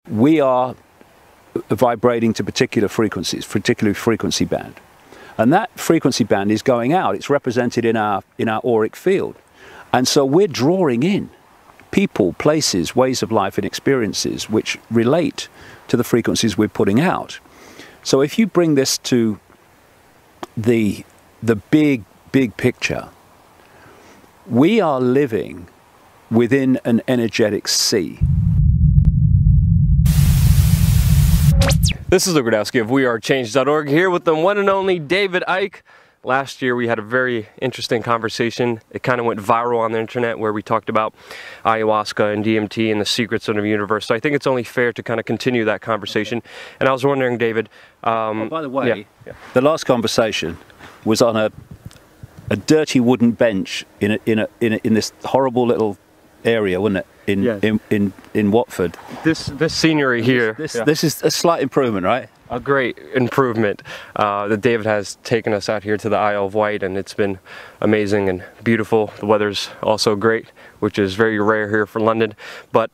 we are vibrating to particular frequencies, particularly frequency band. And that frequency band is going out. It's represented in our auric field. And so we're drawing in people, places, ways of life and experiences which relate to the frequencies we're putting out. So if you bring this to the big picture, we are living within an energetic sea. This is Luke Radowski of WeAreChange.org here with the one and only David Icke. Last year we had a very interesting conversation. It kind of went viral on the internet where we talked about ayahuasca and DMT and the secrets of the universe. So I think it's only fair to kind of continue that conversation. And I was wondering, David... oh, by the way, the last conversation was on a dirty wooden bench in this horrible little area, wasn't it? In Watford. This scenery here. This is a slight improvement, right? A great improvement that David has taken us out here to the Isle of Wight, and it's been amazing and beautiful. The weather's also great, which is very rare here for London. But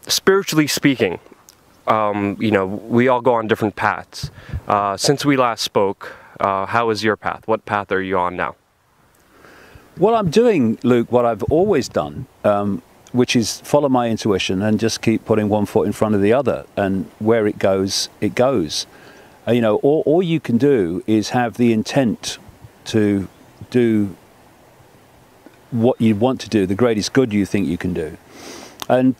spiritually speaking, you know, we all go on different paths. Since we last spoke, how is your path? What path are you on now? Well, I'm doing, Luke, what I've always done, which is follow my intuition and just keep putting one foot in front of the other, and where it goes, it goes. You know, all you can do is have the intent to do what you want to do, the greatest good you think you can do, and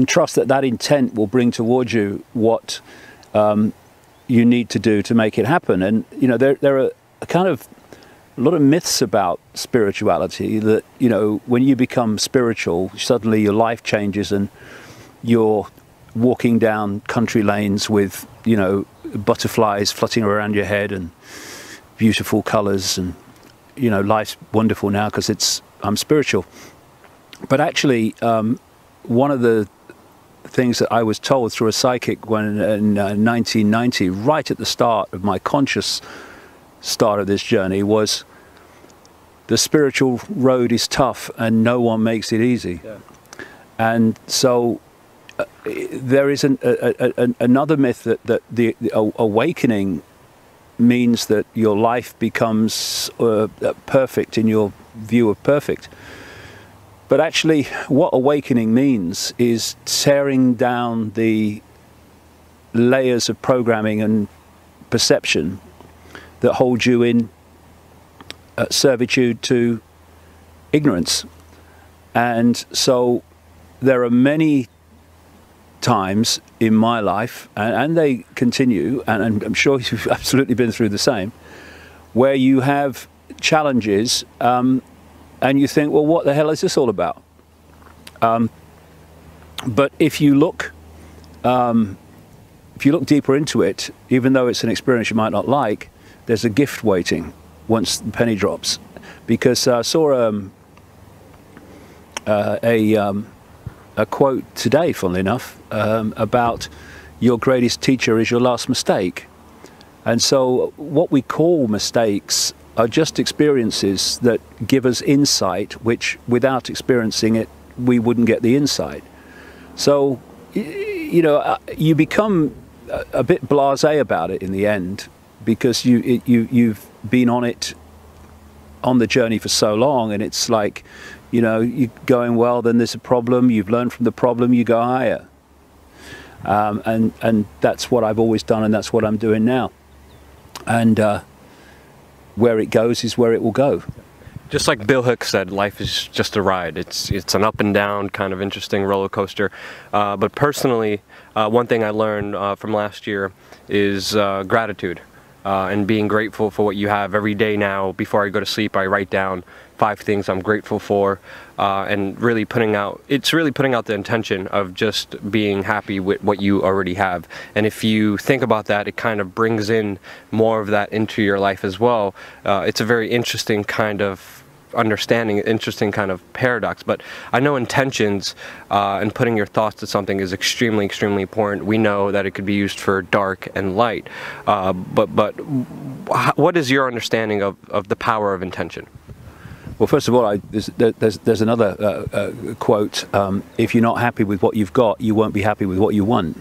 trust that that intent will bring towards you what you need to do to make it happen. And you know, there are a lot of myths about spirituality that, you know, when you become spiritual, suddenly your life changes and you're walking down country lanes with, you know, butterflies flutting around your head and beautiful colors, and, you know, life's wonderful now because I'm spiritual. But actually, one of the things that I was told through a psychic when in 1990, right at the start of my conscious start of this journey, was the spiritual road is tough and no one makes it easy. Yeah. And so there is another myth that the awakening means that your life becomes perfect in your view of perfect. But actually what awakening means is tearing down the layers of programming and perception that hold you in servitude to ignorance. And so there are many times in my life, and they continue, and I'm sure you've absolutely been through the same, where you have challenges and you think, well, what the hell is this all about? But if you look deeper into it, even though it's an experience you might not like, there's a gift waiting once the penny drops. Because I saw a quote today, funnily enough, about your greatest teacher is your last mistake. And so what we call mistakes are just experiences that give us insight, which without experiencing it, we wouldn't get the insight. So, you know, you become a bit blasé about it in the end, because you've been on the journey for so long, and it's like, you know, you're going, well, then there's a problem, you've learned from the problem, you go higher. And that's what I've always done, and that's what I'm doing now. And where it goes is where it will go. Just like Bill Hicks said, life is just a ride. It's an up and down kind of interesting roller coaster. But personally, one thing I learned from last year is gratitude. And being grateful for what you have every day now. Before I go to sleep, I write down 5 things I'm grateful for, and really putting out the intention of just being happy with what you already have. And if you think about that, it kind of brings in more of that into your life as well. It's a very interesting kind of understanding, interesting kind of paradox. But I know intentions and putting your thoughts to something is extremely important. We know that it could be used for dark and light, but what is your understanding of the power of intention? Well, first of all, there's another quote. If you're not happy with what you've got, you won't be happy with what you want.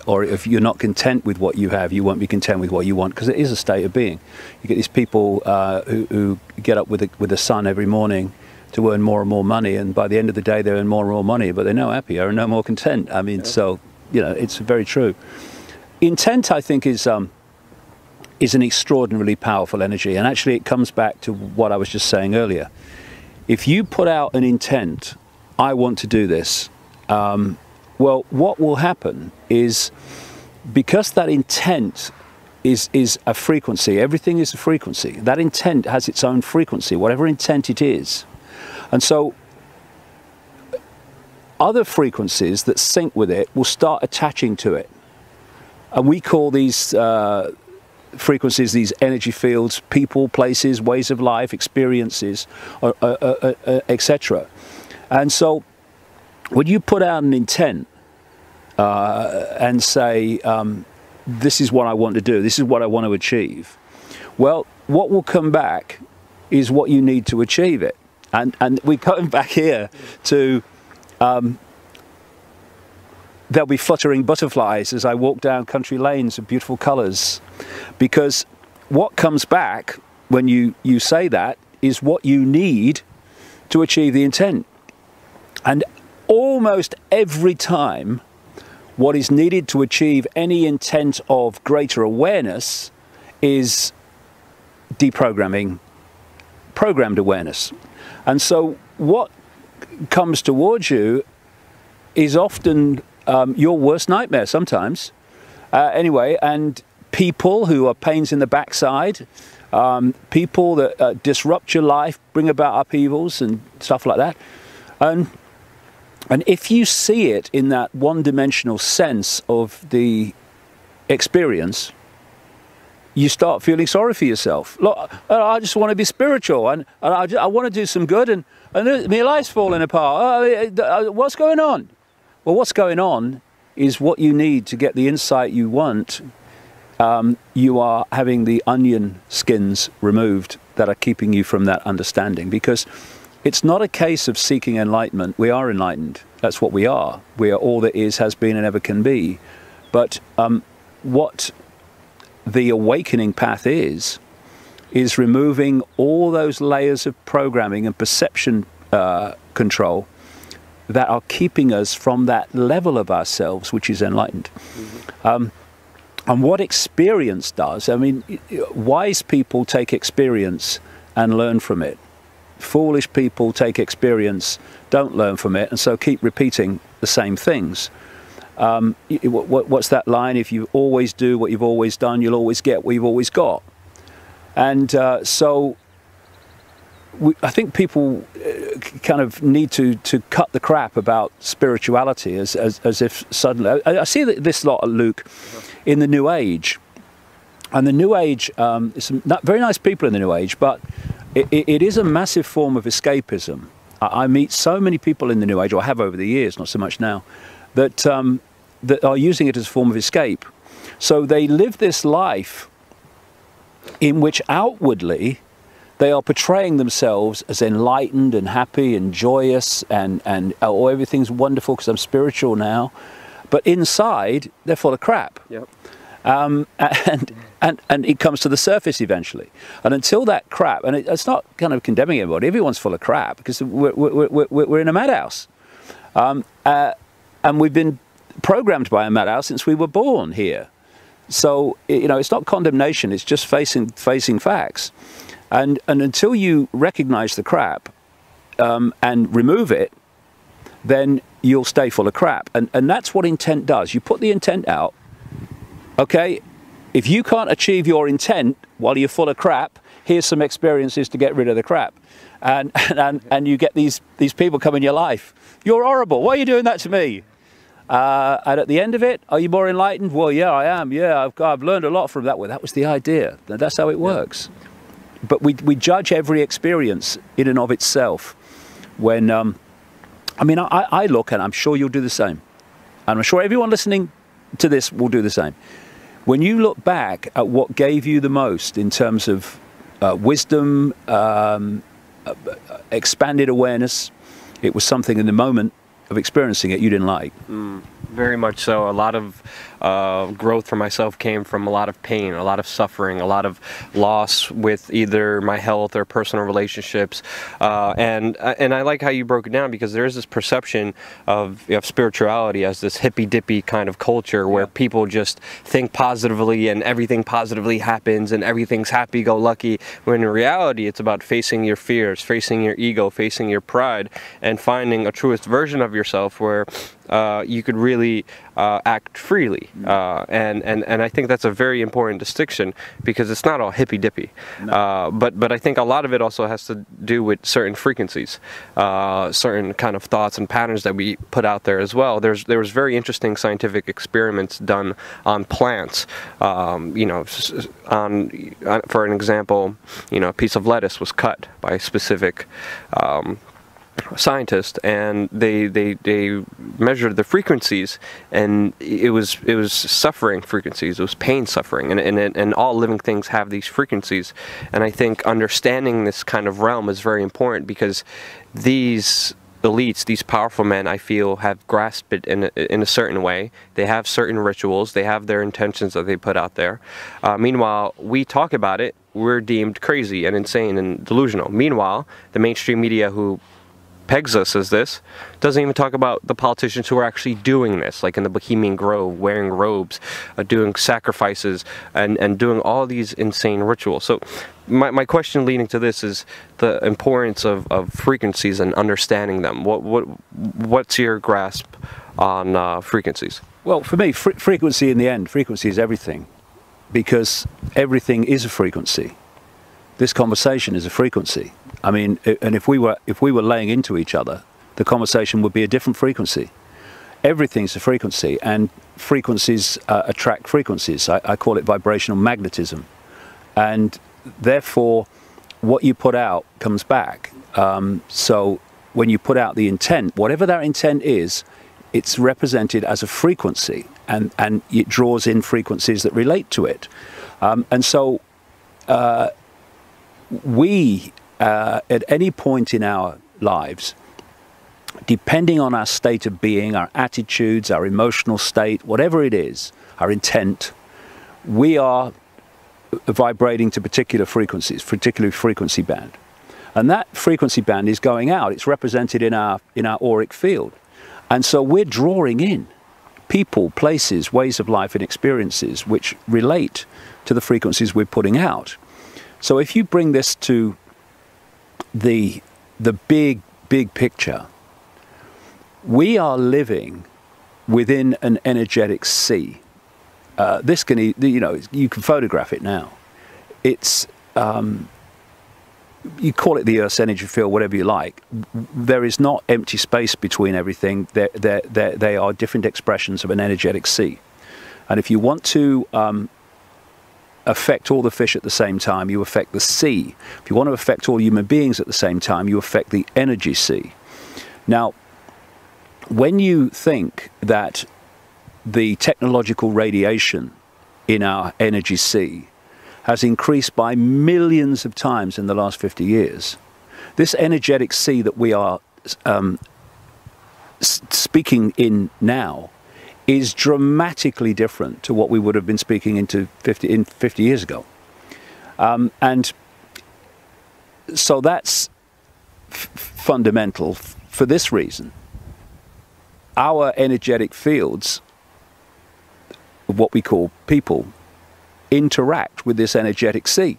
Or if you're not content with what you have, you won't be content with what you want, because it is a state of being. You get these people who get up with the sun every morning to earn more and more money, and by the end of the day they earn more and more money, but they're no happier and no more content. I mean, so, you know, it's very true. Intent, I think, is an extraordinarily powerful energy, and actually it comes back to what I was just saying earlier. If you put out an intent, I want to do this, well, what will happen is, because that intent is a frequency, everything is a frequency, that intent has its own frequency, whatever intent it is. And so other frequencies that sync with it will start attaching to it. And we call these frequencies, these energy fields, people, places, ways of life, experiences, etc. And so when you put out an intent and say, this is what I want to do, this is what I want to achieve, well, what will come back is what you need to achieve it. And we're coming back here to, there'll be fluttering butterflies as I walk down country lanes of beautiful colours. Because what comes back when you say that is what you need to achieve the intent. And almost every time, what is needed to achieve any intent of greater awareness is deprogramming programmed awareness. And so what comes towards you is often your worst nightmare sometimes. Anyway, and people who are pains in the backside, people that disrupt your life, bring about upheavals and stuff like that. And if you see it in that one-dimensional sense of the experience, you start feeling sorry for yourself. Look, I just want to be spiritual, and I want to do some good, and my life's falling apart. What's going on? Well, what's going on is what you need to get the insight you want. You are having the onion skins removed that are keeping you from that understanding, because it's not a case of seeking enlightenment. We are enlightened. That's what we are. We are all that is, has been, and ever can be. But what the awakening path is removing all those layers of programming and perception control that are keeping us from that level of ourselves, which is enlightened. Mm-hmm. And what experience does, I mean, wise people take experience and learn from it. Foolish people take experience, don't learn from it, and so keep repeating the same things. What's that line? If you always do what you've always done, you'll always get what you've always got. And so I think people kind of need to cut the crap about spirituality as if suddenly... I see this lot, Luke, in the New Age. And the New Age, there's some very nice people in the New Age, but it is a massive form of escapism. I meet so many people in the New Age, or have over the years, not so much now, that that are using it as a form of escape. So they live this life in which outwardly they are portraying themselves as enlightened and happy and joyous and oh, everything's wonderful because I'm spiritual now. But inside, they're full of crap. Yep. And it comes to the surface eventually. And until that crap, and it's not kind of condemning everybody, everyone's full of crap because we're in a madhouse. And we've been programmed by a madhouse since we were born here. So, you know, it's not condemnation, it's just facing facts. And until you recognize the crap and remove it, then you'll stay full of crap. And that's what intent does. You put the intent out, okay, if you can't achieve your intent while you're full of crap, here's some experiences to get rid of the crap. And you get these people come in your life. You're horrible, why are you doing that to me? And at the end of it, are you more enlightened? Well, yeah, I am. Yeah, I've learned a lot from that. Well, that was the idea. That's how it works. But we judge every experience in and of itself. When, I mean, I look, and I'm sure you'll do the same. And I'm sure everyone listening to this will do the same. When you look back at what gave you the most in terms of wisdom, expanded awareness. It was something in the moment of experiencing it you didn't like. Very much so. A lot of growth for myself came from a lot of pain, a lot of suffering, a lot of loss with either my health or personal relationships. And I like how you broke it down, because there is this perception of spirituality as this hippy-dippy kind of culture where people just think positively and everything positively happens and everything's happy-go-lucky, when in reality it's about facing your fears, facing your ego, facing your pride, and finding a truest version of yourself where you could really act freely. And I think that's a very important distinction, because it's not all hippy-dippy. No. But I think a lot of it also has to do with certain frequencies, certain kind of thoughts and patterns that we put out there as well. There was very interesting scientific experiments done on plants. You know, for an example, you know, a piece of lettuce was cut by a specific scientist, and they measured the frequencies, and it was suffering frequencies, it was pain suffering, and all living things have these frequencies. And I think understanding this kind of realm is very important, because these elites, these powerful men, I feel, have grasped it in a certain way. They have certain rituals, they have their intentions that they put out there. Meanwhile, we talk about it, we're deemed crazy and insane and delusional. Meanwhile, the mainstream media, who pegs us as this, doesn't even talk about the politicians who are actually doing this, like in the Bohemian Grove, wearing robes, doing sacrifices, and doing all these insane rituals. So my question leading to this is the importance of frequencies and understanding them. What's your grasp on frequencies? Well, for me, frequency in the end, frequency is everything, because everything is a frequency. This conversation is a frequency. I mean, and if we were laying into each other, the conversation would be a different frequency. Everything's a frequency, and frequencies attract frequencies. I call it vibrational magnetism, and therefore, what you put out comes back. So when you put out the intent, whatever that intent is, it's represented as a frequency, and it draws in frequencies that relate to it. And so we, at any point in our lives, depending on our state of being, our attitudes, our emotional state, whatever it is, our intent, we are vibrating to particular frequencies, particular frequency band. And that frequency band is going out. It's represented in our auric field. And so we're drawing in people, places, ways of life and experiences which relate to the frequencies we're putting out. So if you bring this to the big picture, we are living within an energetic sea. This can, you know, you can photograph it now. It's, you call it the Earth's energy field, whatever you like. There is not empty space between everything. They are different expressions of an energetic sea. And if you want to affect all the fish at the same time, you affect the sea. If you want to affect all human beings at the same time, you affect the energy sea. Now, when you think that the technological radiation in our energy sea has increased by millions of times in the last 50 years, this energetic sea that we are speaking in now is dramatically different to what we would have been speaking into 50 years ago. And so that's fundamental for this reason. Our energetic fields, what we call people, interact with this energetic sea.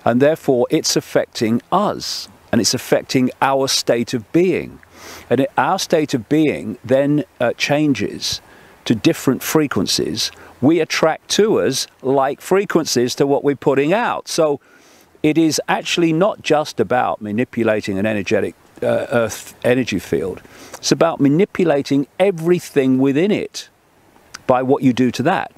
And therefore it's affecting us, and it's affecting our state of being. And our state of being then changes to different frequencies. We attract to us like frequencies to what we're putting out. So it is actually not just about manipulating an energetic Earth energy field. It's about manipulating everything within it by what you do to that.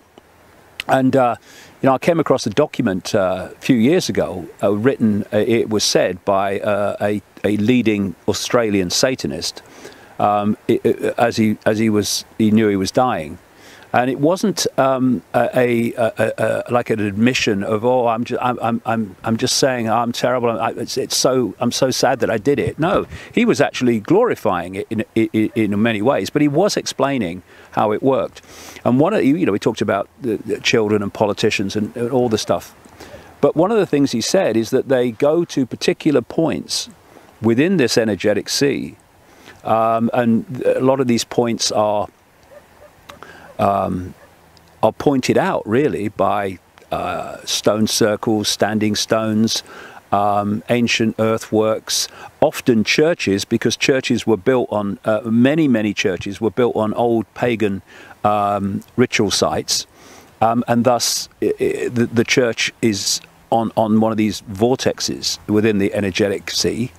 And you know, I came across a document a few years ago, written, it was said, by a leading Australian Satanist, as he knew he was dying, And it wasn't like an admission of, oh, I'm just saying I'm terrible. I'm so sad that I did it. No, he was actually glorifying it in many ways, but he was explaining how it worked. And we talked about the children and politicians and all the stuff. But one of the things he said is that they go to particular points within this energetic sea, and a lot of these points are pointed out really by stone circles, standing stones, ancient earthworks, often churches, because churches were built on, many churches were built on old pagan ritual sites, and thus the church is on one of these vortexes within the energetic sea.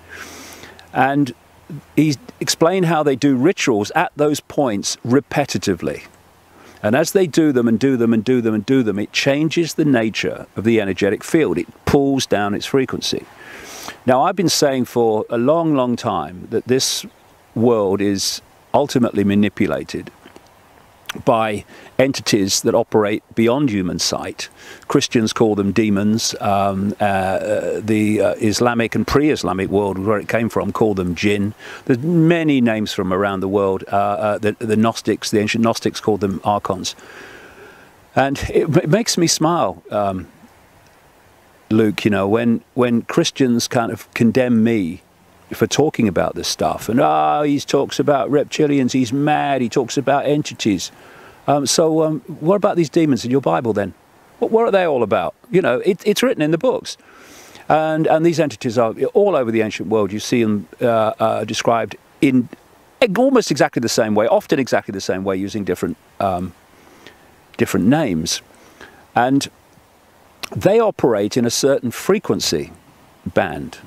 And he explained how they do rituals at those points repetitively. And as they do them and do them and do them and do them, it changes the nature of the energetic field. It pulls down its frequency. Now, I've been saying for a long, long time that this world is ultimately manipulated by entities that operate beyond human sight. Christians call them demons. The Islamic and pre-Islamic world, where it came from, call them jinn. There's many names from around the world. The Gnostics, the ancient Gnostics, called them archons. And it makes me smile, Luke, when Christians kind of condemn me for talking about this stuff, and he talks about reptilians, he's mad, he talks about entities. So what about these demons in your Bible then? What are they all about? It's written in the books, and these entities are all over the ancient world. You see them described in almost exactly the same way, often exactly the same way, using different names, and they operate in a certain frequency band,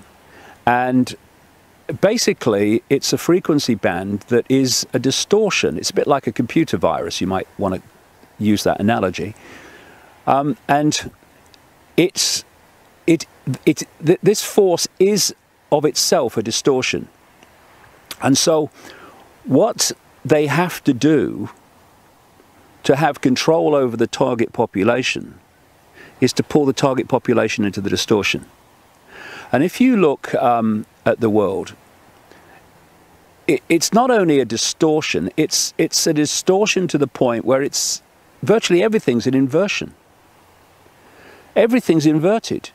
and basically, it's a frequency band that is a distortion. It's a bit like a computer virus. You might want to use that analogy. And this force is of itself a distortion. And so what they have to do to have control over the target population is to pull the target population into the distortion. And if you look at the world, it's not only a distortion, it's a distortion to the point where it's virtually everything's an inversion. Everything's inverted.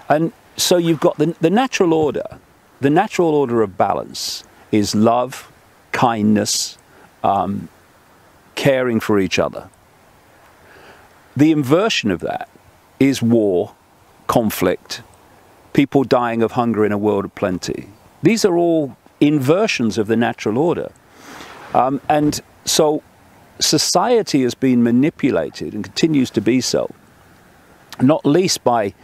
And so you've got the natural order. The natural order of balance is love, kindness, caring for each other. The inversion of that is war, conflict, people dying of hunger in a world of plenty. These are all inversions of the natural order. And so society has been manipulated and continues to be so, not least by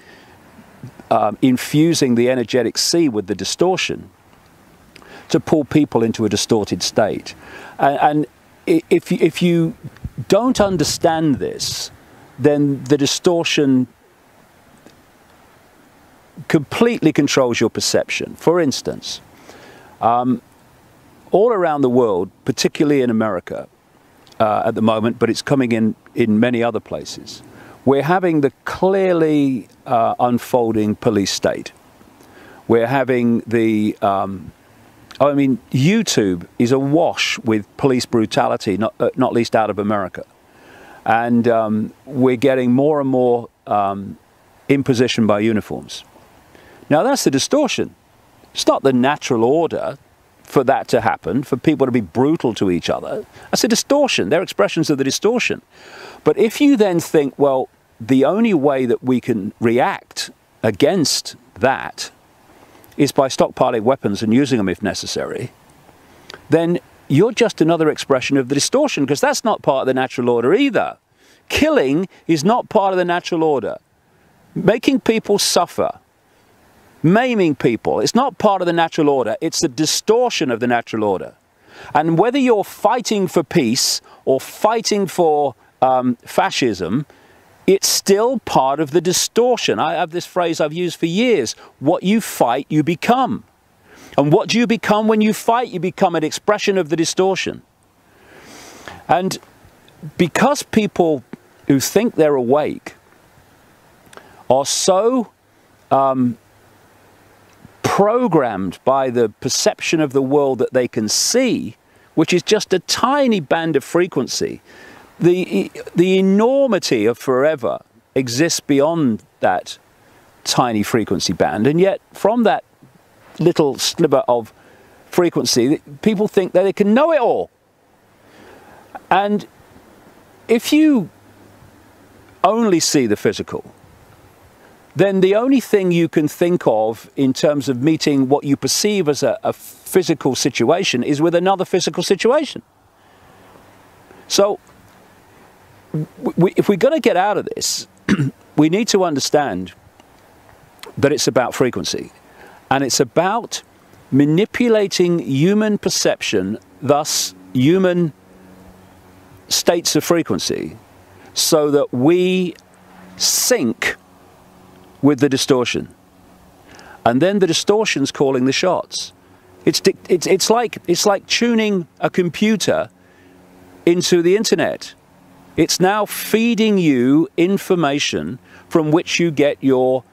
infusing the energetic sea with the distortion to pull people into a distorted state. And if you don't understand this, then the distortion completely controls your perception. For instance, all around the world, particularly in America at the moment, but it's coming in many other places, we're having the clearly unfolding police state. We're having the, YouTube is awash with police brutality, not least out of America. And we're getting more and more imposition by uniforms. Now that's the distortion. It's not the natural order for that to happen, for people to be brutal to each other. That's a distortion. They're expressions of the distortion. But if you then think, well, the only way that we can react against that is by stockpiling weapons and using them if necessary, then you're just another expression of the distortion, because that's not part of the natural order either. Killing is not part of the natural order. Making people suffer, maiming people, it's not part of the natural order. It's a distortion of the natural order. And whether you're fighting for peace or fighting for fascism, it's still part of the distortion. I have this phrase I've used for years: what you fight, you become. And what do you become when you fight? You become an expression of the distortion. And because people who think they're awake are so programmed by the perception of the world that they can see, which is just a tiny band of frequency. The enormity of forever exists beyond that tiny frequency band, and yet from that little sliver of frequency, people think that they can know it all. And if you only see the physical, then the only thing you can think of in terms of meeting what you perceive as a physical situation is with another physical situation. So if we're going to get out of this, we need to understand that it's about frequency, and it's about manipulating human perception, thus human states of frequency, so that we sync with the distortion, and then the distortion's calling the shots. It's like tuning a computer into the internet. It's now feeding you information from which you get your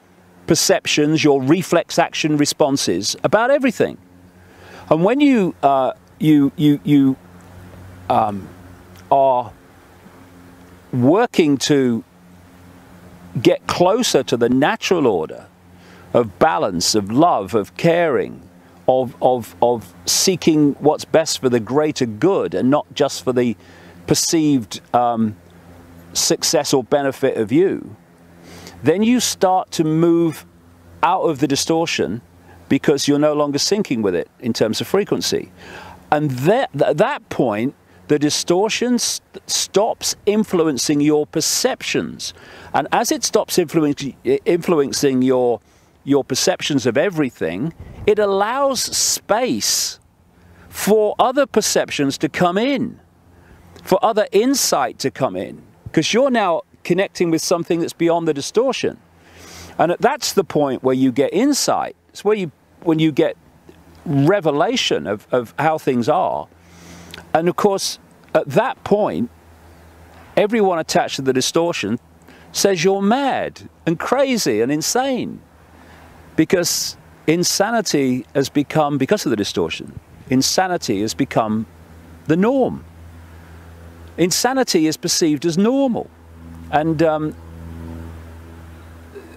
perceptions, your reflex action responses about everything. And when you are working to get closer to the natural order of balance, of love, of caring, of seeking what's best for the greater good and not just for the perceived success or benefit of you, then you start to move out of the distortion because you're no longer syncing with it in terms of frequency. And at that point, the distortion stops influencing your perceptions. And as it stops influencing your perceptions of everything, it allows space for other perceptions to come in, for other insight to come in, because you're now connecting with something that's beyond the distortion. And that's the point where you get insight. It's when you get revelation of how things are. And of course, at that point, everyone attached to the distortion says you're mad and crazy and insane, because insanity has become, because of the distortion, insanity has become the norm. Insanity is perceived as normal. And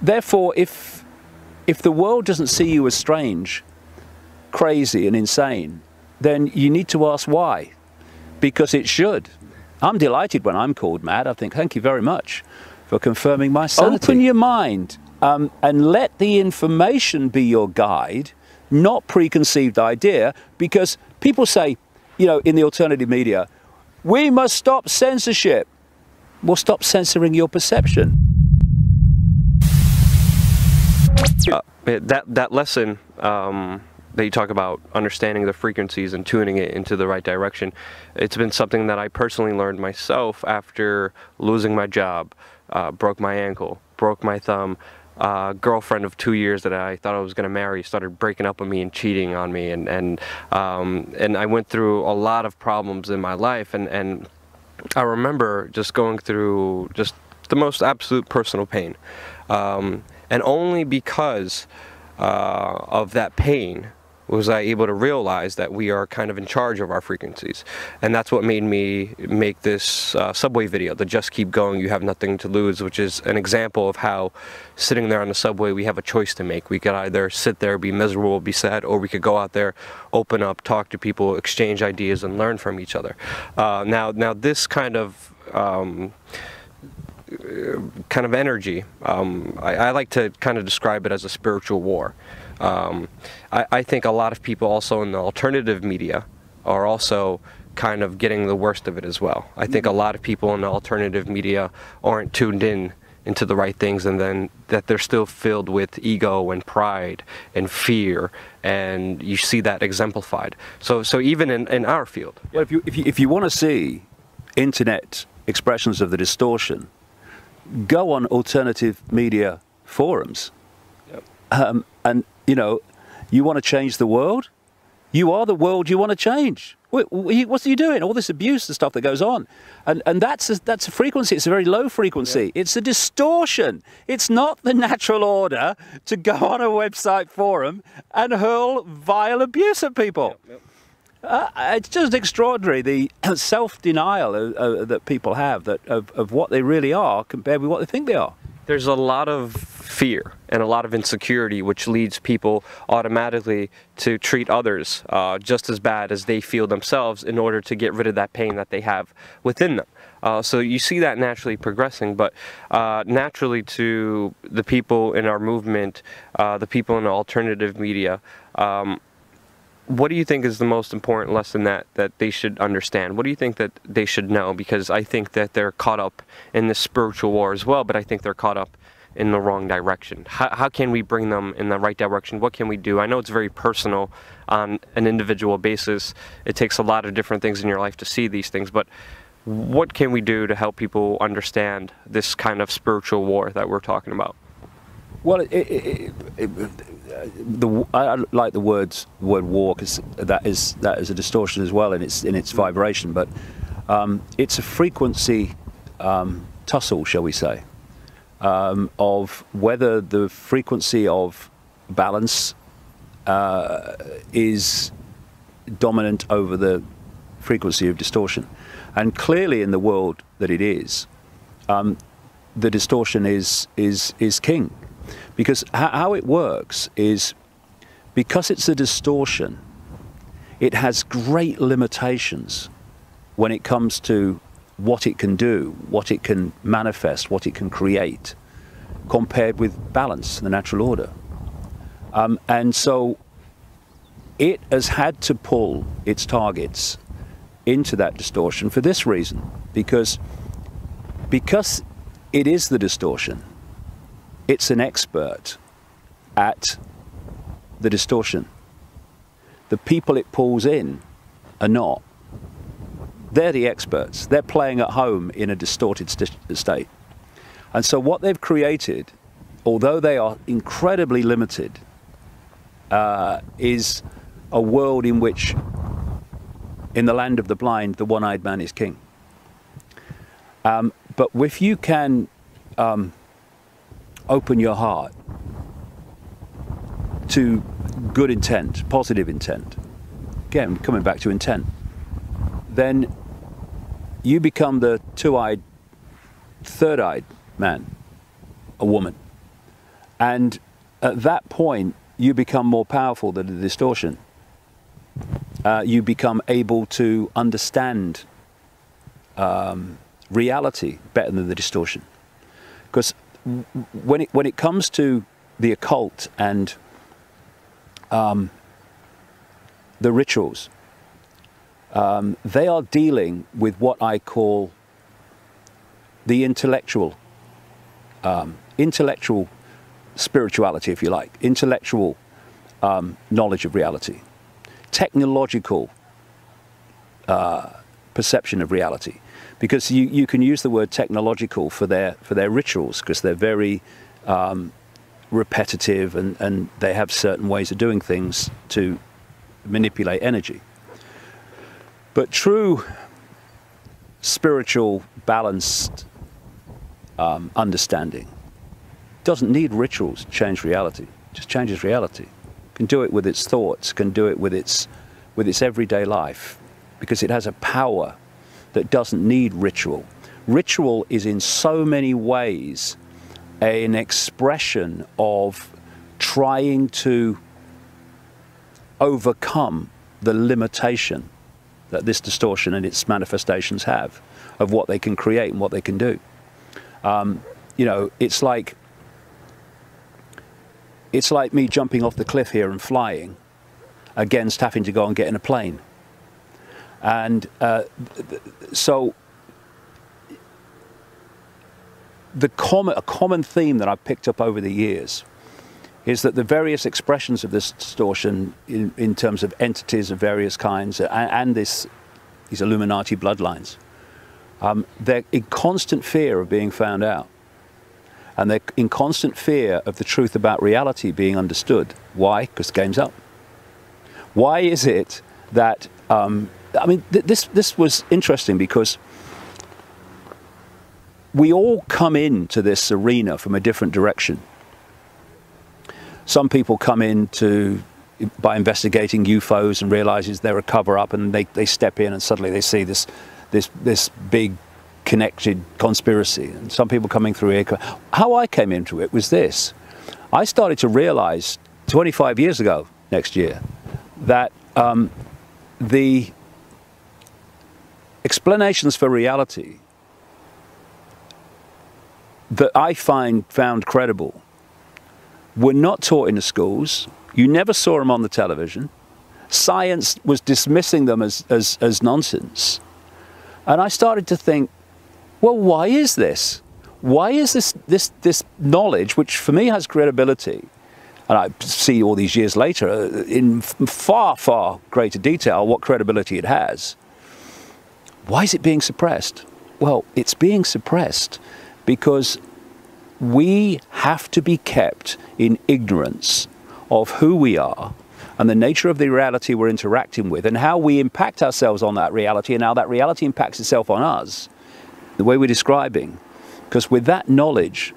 therefore, if the world doesn't see you as strange, crazy and insane, then you need to ask why. Because it should. I'm delighted when I'm called mad. I think, thank you very much for confirming my sanity. Open your mind and let the information be your guide, not preconceived idea, because people say, you know, in the alternative media, we must stop censorship. Well, stop censoring your perception. That lesson that you talk about, understanding the frequencies and tuning it into the right direction, it's been something that I personally learned myself after losing my job, broke my ankle, broke my thumb. Girlfriend of 2 years that I thought I was going to marry started breaking up with me and cheating on me, and I went through a lot of problems in my life, and I remember just going through just the most absolute personal pain, and only because of that pain was I able to realize that we are kind of in charge of our frequencies. And that's what made me make this subway video, the Just Keep Going, You Have Nothing to Lose, which is an example of how sitting there on the subway, we have a choice to make. We could either sit there, be miserable, be sad, or we could go out there, open up, talk to people, exchange ideas, and learn from each other. Now this kind of energy, I like to kind of describe it as a spiritual war. I think a lot of people also in the alternative media are also kind of getting the worst of it as well. I think a lot of people in the alternative media aren't tuned in into the right things, and then that they're still filled with ego and pride and fear, and you see that exemplified. So even in our field. Well, if you want to see internet expressions of the distortion, go on alternative media forums. Yep. And you know, you want to change the world? You are the world you want to change. What's you doing? All this abuse and stuff that goes on. And that's a frequency. It's a very low frequency. Yeah. It's a distortion. It's not the natural order to go on a website forum and hurl vile abuse at people. Yep. It's just extraordinary, the self-denial that people have of what they really are compared with what they think they are. There's a lot of fear and a lot of insecurity, which leads people automatically to treat others just as bad as they feel themselves in order to get rid of that pain that they have within them. So you see that naturally progressing, but naturally to the people in our movement, the people in the alternative media, what do you think is the most important lesson that they should understand? What do you think that they should know? Because I think that they're caught up in this spiritual war as well, but I think they're caught up in the wrong direction. How can we bring them in the right direction? What can we do? I know it's very personal on an individual basis. It takes a lot of different things in your life to see these things, but what can we do to help people understand this kind of spiritual war that we're talking about? Well, I like the word war, because that is a distortion as well in its vibration, but it's a frequency tussle, shall we say, of whether the frequency of balance is dominant over the frequency of distortion. And clearly in the world that it is, the distortion is king. Because how it works is, because it's a distortion, it has great limitations when it comes to what it can do, what it can manifest, what it can create, compared with balance, the natural order. And so it has had to pull its targets into that distortion for this reason, because it is the distortion. It's an expert at the distortion. The people it pulls in are not. They're the experts. They're playing at home in a distorted state. And so what they've created, although they are incredibly limited, is a world in which, in the land of the blind, the one-eyed man is king. But if you can open your heart to good intent, positive intent, again, coming back to intent, then you become the two-eyed, third-eyed man, a woman. And at that point, you become more powerful than the distortion. You become able to understand reality better than the distortion. Because when it comes to the occult and the rituals, they are dealing with what I call the intellectual spirituality, if you like, intellectual knowledge of reality, technological perception of reality. Because you can use the word technological for their rituals, because they're very repetitive and they have certain ways of doing things to manipulate energy. But true spiritual, balanced understanding doesn't need rituals to change reality. It just changes reality. It can do it with its thoughts, can do it with its everyday life, because it has a power that doesn't need ritual. Ritual is in so many ways an expression of trying to overcome the limitation that this distortion and its manifestations have of what they can create and what they can do. You know, it's like me jumping off the cliff here and flying against having to go and get in a plane. And so a common theme that I've picked up over the years is that the various expressions of this distortion in terms of entities of various kinds and these Illuminati bloodlines, they're in constant fear of being found out. And they're in constant fear of the truth about reality being understood. Why? Because the game's up. Why is it that, I mean, this was interesting because we all come into this arena from a different direction. Some people come in by investigating UFOs and realizes they're a cover-up, and they step in and suddenly they see this big connected conspiracy. And some people coming through Icke. How I came into it was this. I started to realize 25 years ago, next year, that the explanations for reality that I found credible were not taught in the schools. You never saw them on the television. Science was dismissing them as nonsense. And I started to think, well, why is this? Why is this knowledge, which for me has credibility, and I see all these years later in far, far greater detail what credibility it has, why is it being suppressed? Well, it's being suppressed because we have to be kept in ignorance of who we are and the nature of the reality we're interacting with and how we impact ourselves on that reality and how that reality impacts itself on us, the way we're describing. Because with that knowledge,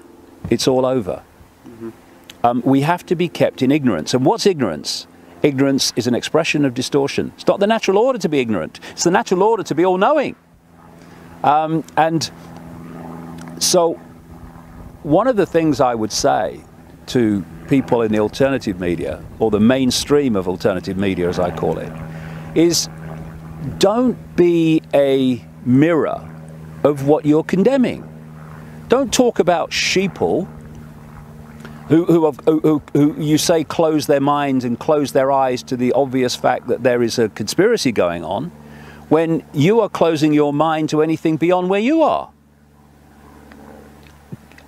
it's all over. Mm-hmm. We have to be kept in ignorance. And what's ignorance? Ignorance is an expression of distortion. It's not the natural order to be ignorant. It's the natural order to be all-knowing. And so one of the things I would say to people in the alternative media, or the mainstream of alternative media as I call it, is don't be a mirror of what you're condemning. Don't talk about sheeple who you say close their minds and close their eyes to the obvious fact that there is a conspiracy going on, when you are closing your mind to anything beyond where you are.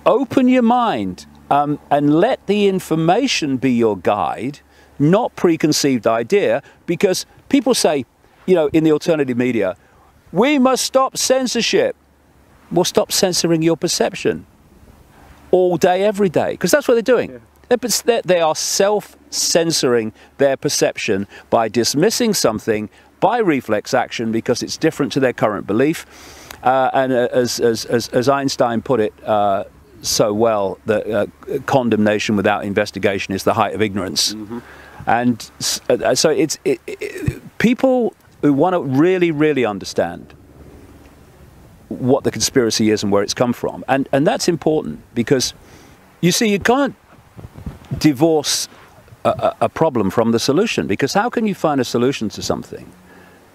Open your mind and let the information be your guide, not preconceived idea, because people say, you know, in the alternative media, we must stop censorship. Well, stop censoring your perception all day, every day, because that's what they're doing. Yeah. They are self-censoring their perception by dismissing something by reflex action because it's different to their current belief. And as Einstein put it so well, that condemnation without investigation is the height of ignorance. Mm-hmm. And so people who want to really, really understand what the conspiracy is and where it's come from. And that's important because, you see, you can't divorce a problem from the solution, because how can you find a solution to something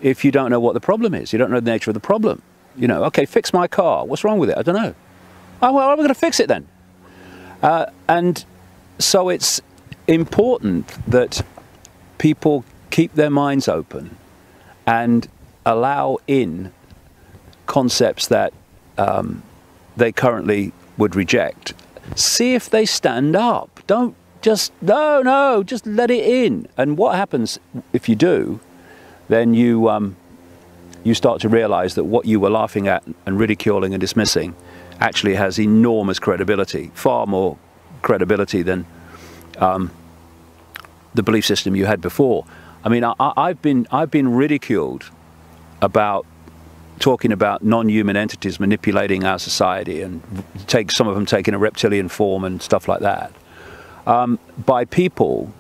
if you don't know what the problem is? You don't know the nature of the problem. You know, okay, fix my car. What's wrong with it? I don't know. Oh, well, I'm going to fix it then. And so it's important that people keep their minds open and allow in concepts that they currently would reject. See if they stand up. Don't just, no, just let it in. And what happens if you do, then you start to realize that what you were laughing at and ridiculing and dismissing actually has enormous credibility, far more credibility than the belief system you had before. I mean, I've been ridiculed about talking about non-human entities manipulating our society, and some of them taking a reptilian form and stuff like that, by people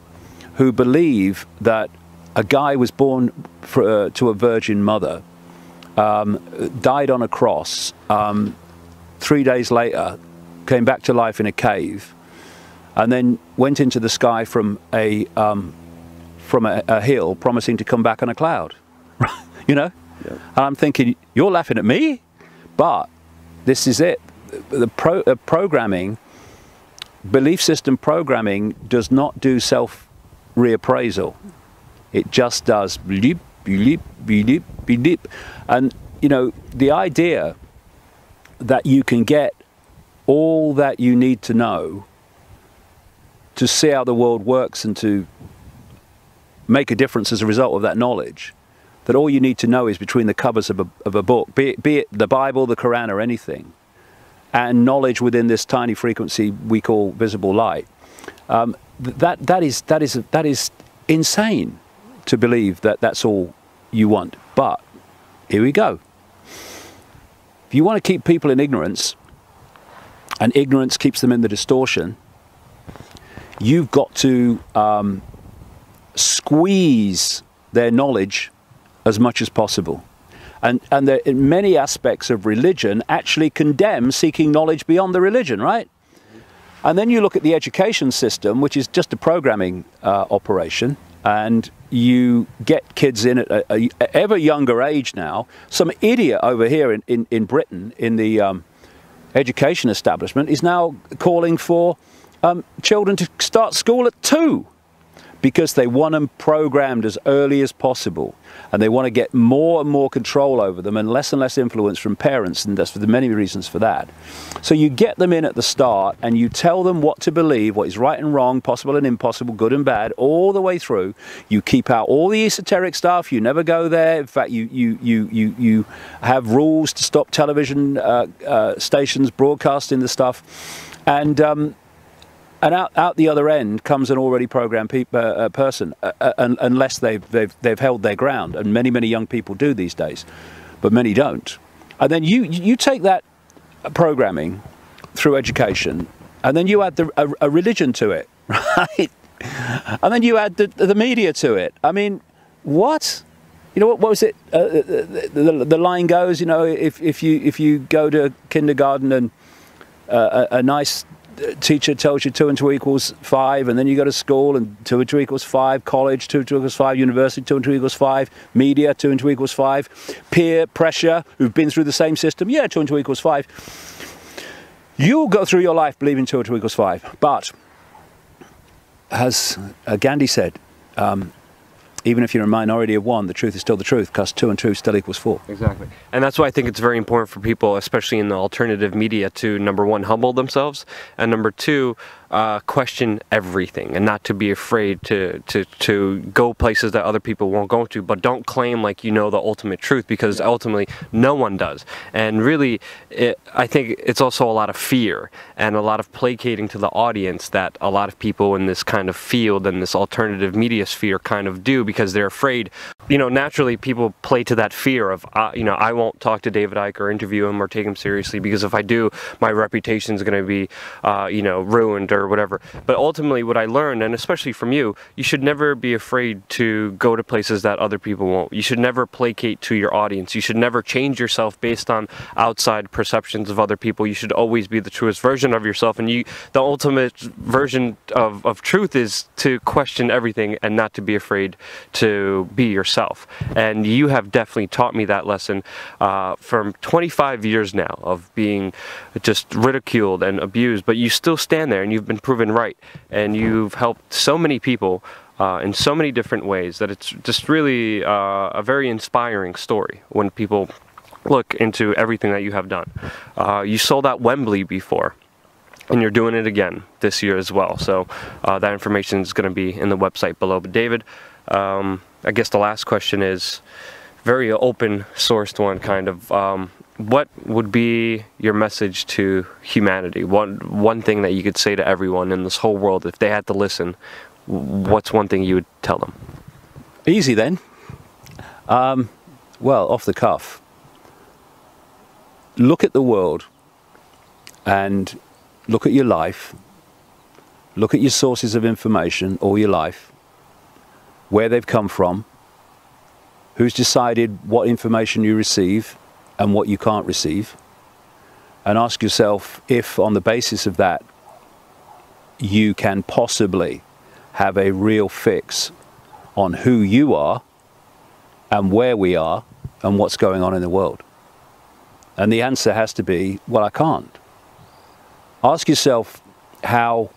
who believe that a guy was born to a virgin mother, died on a cross, 3 days later came back to life in a cave, and then went into the sky from a hill, promising to come back on a cloud. You know? Yeah. And I'm thinking, you're laughing at me? But this is it. The programming, belief system programming, does not do self-reappraisal. It just does bleep, bleep, bleep, bleep. And, you know, the idea that you can get all that you need to know to see how the world works and to make a difference as a result of that knowledge, that all you need to know is between the covers of a book, be it the Bible, the Quran, or anything, and knowledge within this tiny frequency we call visible light, that is insane to believe that that's all you want. But here we go. If you want to keep people in ignorance, and ignorance keeps them in the distortion, you've got to squeeze their knowledge as much as possible. And there, in many aspects of religion, actually condemn seeking knowledge beyond the religion, right? And then you look at the education system, which is just a programming operation, and you get kids in at a ever younger age now. Some idiot over here in Britain, in the education establishment, is now calling for children to start school at 2, because they want them programmed as early as possible, and they want to get more and more control over them and less influence from parents, and that's for the many reasons for that. So you get them in at the start and you tell them what to believe, what is right and wrong, possible and impossible, good and bad, all the way through. You keep out all the esoteric stuff, you never go there. In fact, you have rules to stop television stations broadcasting the stuff, and out the other end comes an already programmed person, unless they've held their ground, and many young people do these days, but many don't. And then you take that programming through education, and then you add a religion to it, right? And then you add the media to it. I mean, what? You know, what was it? The line goes, you know, if you go to kindergarten and a nice teacher tells you 2 and 2 equals 5, and then you go to school and 2 and 2 equals 5, college 2 and 2 equals 5, university 2 and 2 equals 5, media 2 and 2 equals 5, peer pressure who've been through the same system, yeah, 2 and 2 equals 5. You'll go through your life believing 2 and 2 equals 5, but as Gandhi said, even if you're a minority of one, the truth is still the truth, because 2 and 2 still equals 4. Exactly. And that's why I think it's very important for people, especially in the alternative media, to, number one, humble themselves, and number two, question everything, and not to be afraid to go places that other people won't go to, but don't claim like you know the ultimate truth, because ultimately no one does. And really, I think it's also a lot of fear and a lot of placating to the audience that a lot of people in this kind of field and this alternative media sphere kind of do, because they're afraid. You know, naturally people play to that fear of, you know, I won't talk to David Icke or interview him or take him seriously, because if I do, my reputation is going to be, you know, ruined or whatever. But ultimately what I learned, and especially from you, you should never be afraid to go to places that other people won't. You should never placate to your audience. You should never change yourself based on outside perceptions of other people. You should always be the truest version of yourself, and the ultimate version of truth is to question everything and not to be afraid to be yourself. And you have definitely taught me that lesson from 25 years now of being just ridiculed and abused, but you still stand there and you've been proven right, and you've helped so many people in so many different ways that it's just really a very inspiring story when people look into everything that you have done. You sold out Wembley before, and you're doing it again this year as well, so that information is going to be in the website below. But David, I guess the last question is very open sourced one, kind of. What would be your message to humanity? One thing that you could say to everyone in this whole world, if they had to listen, what's one thing you would tell them? Easy then. Well, off the cuff. Look at the world and look at your life. Look at your sources of information all your life, where they've come from, who's decided what information you receive and what you can't receive, and ask yourself if on the basis of that you can possibly have a real fix on who you are and where we are and what's going on in the world. And the answer has to be, well, I can't. Ask yourself how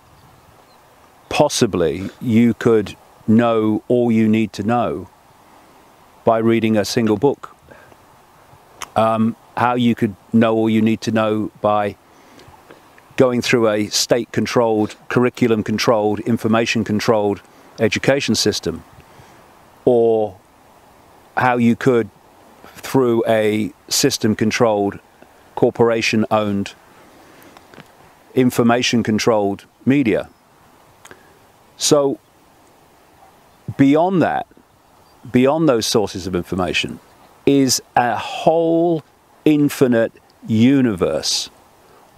possibly you could know all you need to know by reading a single book. How you could know all you need to know by going through a state-controlled, curriculum-controlled, information-controlled education system, or how you could, through a system-controlled, corporation-owned, information-controlled media. So, beyond that, beyond those sources of information is a whole infinite universe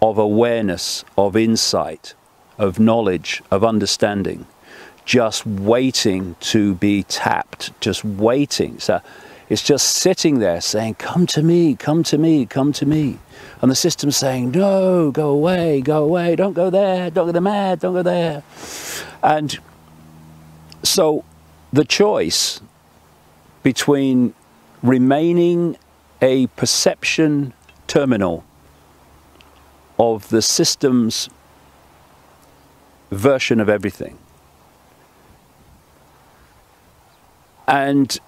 of awareness, of insight, of knowledge, of understanding, just waiting to be tapped, just waiting. So it's just sitting there saying, come to me, come to me, come to me. And the system's saying, no, go away, don't go there, don't go there mad, don't go there. And so the choice between remaining a perception terminal of the system's version of everything and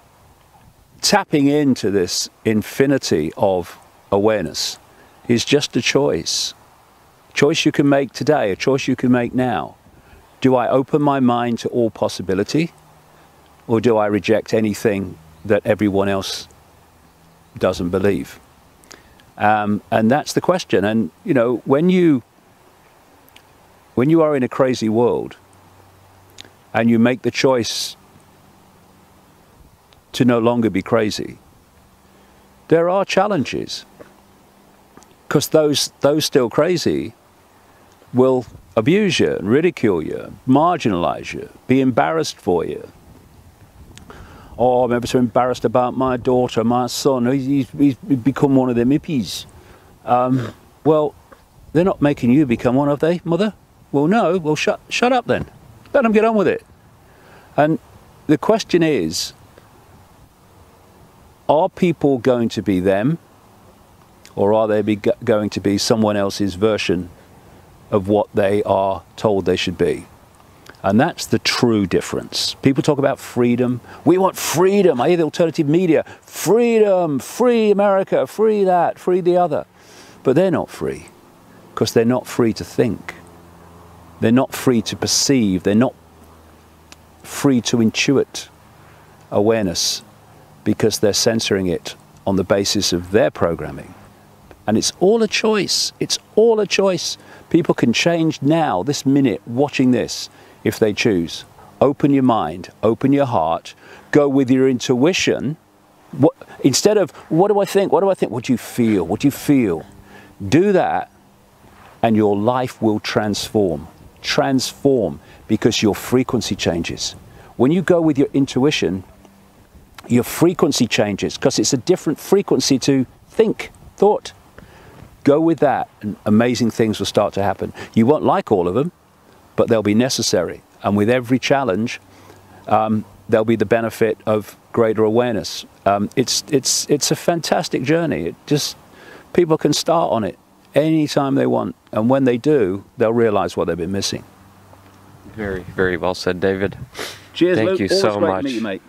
tapping into this infinity of awareness is just a choice. Choice you can make today, a choice you can make now. Do I open my mind to all possibility, or do I reject anything that everyone else doesn't believe? And that's the question. And you know, when you are in a crazy world and you make the choice to no longer be crazy, there are challenges, because those still crazy will abuse you, ridicule you, marginalize you, be embarrassed for you. Oh, I'm ever so embarrassed about my daughter, my son, he's become one of them hippies. Well, they're not making you become one, have they, mother? Well, no. Well, shut up then. Let them get on with it. And the question is, are people going to be them, or are they going to be someone else's version of what they are told they should be? And that's the true difference. People talk about freedom. We want freedom. I hear the alternative media. Freedom, free America, free that, free the other. But they're not free, because they're not free to think. They're not free to perceive. They're not free to intuit awareness, because they're censoring it on the basis of their programming. And it's all a choice. It's all a choice. People can change now, this minute, watching this, if they choose. Open your mind, open your heart, go with your intuition. Instead of, what do I think? What do I think? What do you feel? What do you feel? Do that, and your life will transform. Transform, because your frequency changes. When you go with your intuition, your frequency changes, because it's a different frequency to thought. Go with that, and amazing things will start to happen. You won't like all of them, but they'll be necessary. And with every challenge, there'll be the benefit of greater awareness. It's a fantastic journey. People can start on it anytime they want. And when they do, they'll realize what they've been missing. Very, very well said, David. Cheers, Thank Luke. you Always so great much. To meet you, mate.